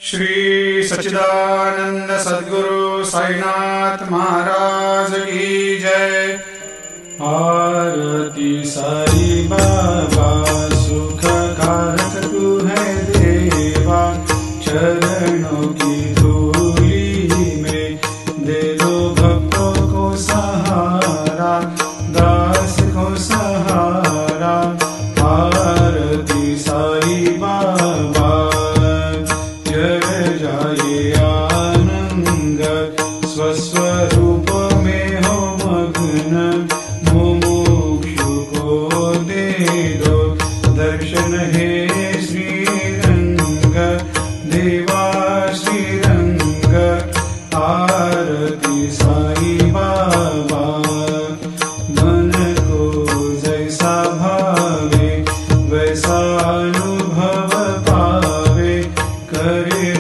श्री सच्चिदानंद सद्गुरु साईनाथ महाराज की जय। आरती साई बाबा सुख कारक तू है देवा, चरणों की धूली में दे दो भक्तों को सहारा, दास को सहारा। आरती साई बाबा जय जाए आनंद, स्वस्वरूप में हो मग्न, मुमुक्षु को दे दो दर्शन हे श्रीरंग, देवा श्रीरंग। आरती साई बाबा मन को जैसा भावे वैसा अनुभव पावे, करे